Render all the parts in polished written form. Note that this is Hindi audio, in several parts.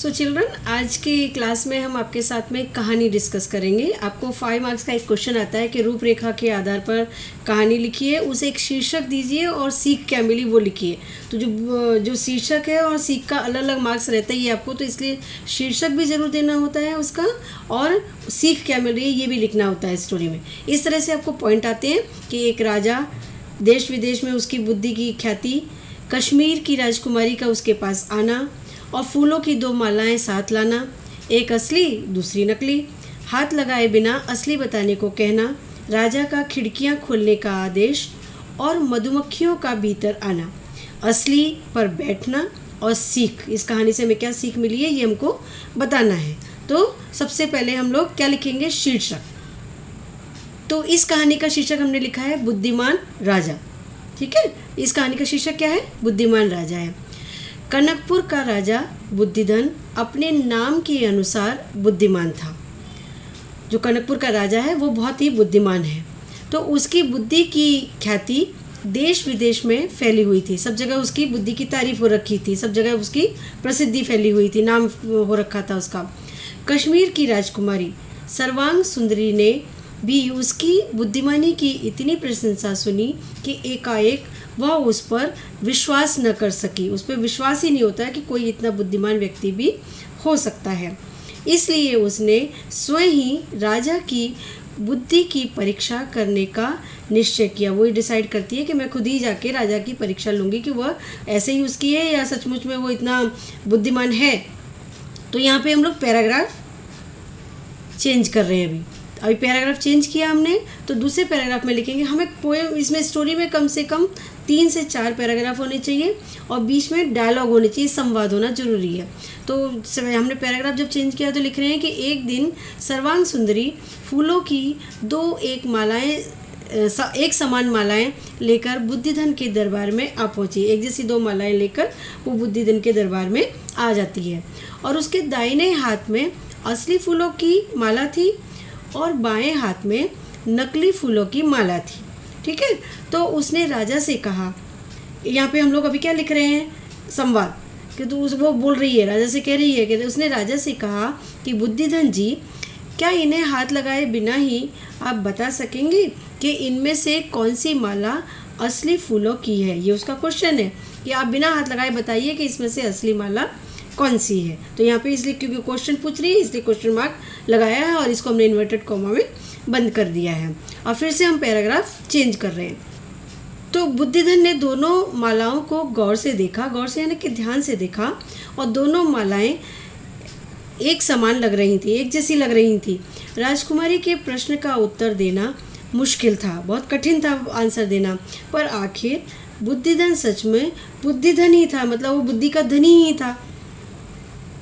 सो चिल्ड्रन, आज की क्लास में हम आपके साथ में कहानी डिस्कस करेंगे। आपको 5 मार्क्स का एक क्वेश्चन आता है कि रूपरेखा के आधार पर कहानी लिखिए, उसे एक शीर्षक दीजिए और सीख क्या मिली वो लिखिए। तो जो शीर्षक है और सीख का अलग अलग मार्क्स रहता ही है आपको, तो इसलिए शीर्षक भी ज़रूर देना होता है उसका, और सीख क्या मिल रही है ये भी लिखना होता है स्टोरी में। इस तरह से आपको पॉइंट आते हैं कि एक राजा, देश विदेश में उसकी बुद्धि की ख्याति, कश्मीर की राजकुमारी का उसके पास आना और फूलों की 2 मालाएं साथ लाना, एक असली दूसरी नकली, हाथ लगाए बिना असली बताने को कहना, राजा का खिड़कियां खोलने का आदेश और मधुमक्खियों का भीतर आना, असली पर बैठना और सीख। इस कहानी से हमें क्या सीख मिली है ये हमको बताना है। तो सबसे पहले हम लोग क्या लिखेंगे? शीर्षक। तो इस कहानी का शीर्षक हमने लिखा है बुद्धिमान राजा। ठीक है, इस कहानी का शीर्षक क्या है? बुद्धिमान राजा है। कनकपुर का राजा बुद्धिधन अपने नाम के अनुसार बुद्धिमान था। जो कनकपुर का राजा है वो बहुत ही बुद्धिमान है। तो उसकी बुद्धि की ख्याति देश विदेश में फैली हुई थी। सब जगह उसकी बुद्धि की तारीफ हो रखी थी, सब जगह उसकी प्रसिद्धि फैली हुई थी, नाम हो रखा था उसका। कश्मीर की राजकुमारी सर्वांग सुंदरी ने भी उसकी बुद्धिमानी की इतनी प्रशंसा सुनी कि एकाएक वह उस पर विश्वास न कर सकी। उस पर विश्वास ही नहीं होता है कि कोई इतना बुद्धिमान व्यक्ति भी हो सकता है। इसलिए उसने स्वयं ही राजा की बुद्धि की परीक्षा करने का निश्चय किया। वो डिसाइड करती है कि मैं खुद ही जाके राजा की परीक्षा लूँगी कि वह ऐसे ही उसकी है या सचमुच में वो इतना बुद्धिमान है। तो यहाँ पे हम लोग पैराग्राफ चेंज कर रहे हैं। अभी पैराग्राफ चेंज किया हमने, तो दूसरे पैराग्राफ में लिखेंगे। हमें पोएम, इसमें स्टोरी में कम से कम 3 से 4 पैराग्राफ होने चाहिए और बीच में डायलॉग होने चाहिए, संवाद होना जरूरी है। तो हमने पैराग्राफ जब चेंज किया तो लिख रहे हैं कि एक दिन सर्वांग सुंदरी फूलों की एक समान मालाएं लेकर बुद्धिधन के दरबार में आ पहुंची। एक जैसी 2 मालाएं लेकर वो बुद्धिधन के दरबार में आ जाती है और उसके दाहिने हाथ में असली फूलों की माला थी और बाएं हाथ में नकली फूलों की माला थी। ठीक है, तो उसने राजा से कहा, यहाँ पे हम लोग अभी क्या लिख रहे हैं? संवाद। कि तो वो बोल रही है, राजा से कह रही है कि उसने राजा से कहा कि बुद्धिधन जी, क्या इन्हें हाथ लगाए बिना ही आप बता सकेंगे कि इनमें से कौन सी माला असली फूलों की है? ये उसका क्वेश्चन है कि आप बिना हाथ लगाए बताइए कि इसमें से असली माला कौन सी है। तो यहाँ पे इसलिए क्योंकि क्वेश्चन पूछ रही है इसलिए क्वेश्चन मार्क लगाया है और इसको हमने इन्वर्टेड कॉमा में बंद कर दिया है। और फिर से हम पैराग्राफ चेंज कर रहे हैं। तो बुद्धिधन ने दोनों मालाओं को गौर से देखा, गौर से यानी कि ध्यान से देखा, और दोनों मालाएं एक समान लग रही थी, एक जैसी लग रही थी। राजकुमारी के प्रश्न का उत्तर देना मुश्किल था, बहुत कठिन था आंसर देना, पर आखिर बुद्धिधन सच में बुद्धिधन ही था, मतलब वो बुद्धि का धनी ही था।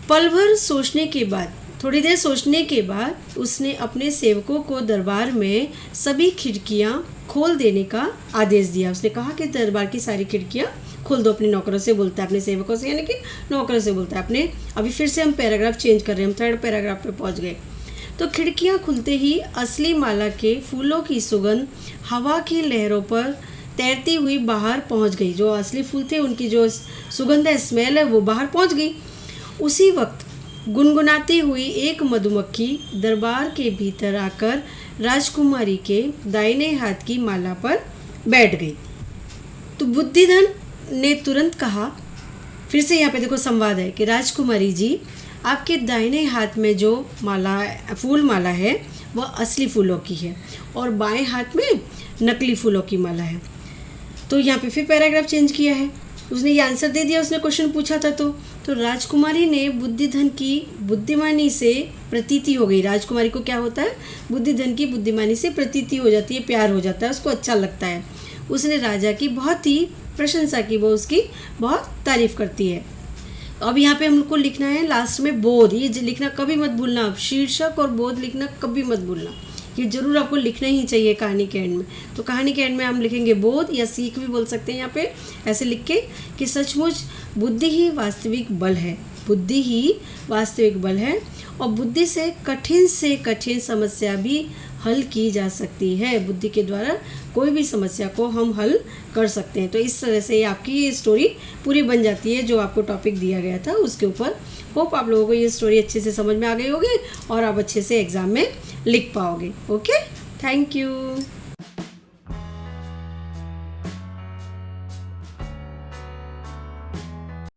पल भर सोचने के बाद, थोड़ी देर सोचने के बाद उसने अपने सेवकों को दरबार में सभी खिड़कियां खोल देने का आदेश दिया। उसने कहा कि दरबार की सारी खिड़कियां खोल दो। अपने नौकरों से बोलता है, अपने सेवकों से यानी कि नौकरों से बोलता है अपने। अभी फिर से हम पैराग्राफ चेंज कर रहे हैं, हम 3rd पैराग्राफ पे पहुंच गए। तो खिड़कियां खुलते ही असली माला के फूलों की सुगंध हवा की लहरों पर तैरती हुई बाहर पहुँच गई। जो असली फूल थे उनकी जो सुगंध है, स्मेल है, वो बाहर पहुँच गई। उसी वक्त गुनगुनाती हुई एक मधुमक्खी दरबार के भीतर आकर राजकुमारी के दाहिने हाथ की माला पर बैठ गई। तो बुद्धिधन ने तुरंत कहा, फिर से यहाँ पे देखो संवाद है कि राजकुमारी जी, आपके दाहिने हाथ में जो फूल माला है वह असली फूलों की है और बाएं हाथ में नकली फूलों की माला है। तो यहाँ पे फिर पैराग्राफ चेंज किया है। उसने ये आंसर दे दिया, उसने क्वेश्चन पूछा था। तो राजकुमारी ने बुद्धिधन की बुद्धिमानी से प्रतीति हो गई। राजकुमारी को क्या होता है? बुद्धिधन की बुद्धिमानी से प्रतीति हो जाती है, प्यार हो जाता है, उसको अच्छा लगता है। उसने राजा की बहुत ही प्रशंसा की, वो उसकी बहुत तारीफ करती है। अब यहाँ पे हमको लिखना है लास्ट में बोध। ये लिखना कभी मत भूलना, आप शीर्षक और बोध लिखना कभी मत भूलना, ये जरूर आपको लिखना ही चाहिए कहानी के एंड में। तो कहानी के एंड में हम लिखेंगे बोध या सीख भी बोल सकते हैं यहाँ पे, ऐसे लिख के कि सचमुच बुद्धि ही वास्तविक बल है, बुद्धि ही वास्तविक बल है और बुद्धि से कठिन समस्या भी हल की जा सकती है। बुद्धि के द्वारा कोई भी समस्या को हम हल कर सकते हैं। तो इस तरह से आपकी ये स्टोरी पूरी बन जाती है जो आपको टॉपिक दिया गया था उसके ऊपर। होप आप लोगों को ये स्टोरी अच्छे से समझ में आ गई होगी और आप अच्छे से एग्ज़ाम में लिख पाओगे। Okay, thank you.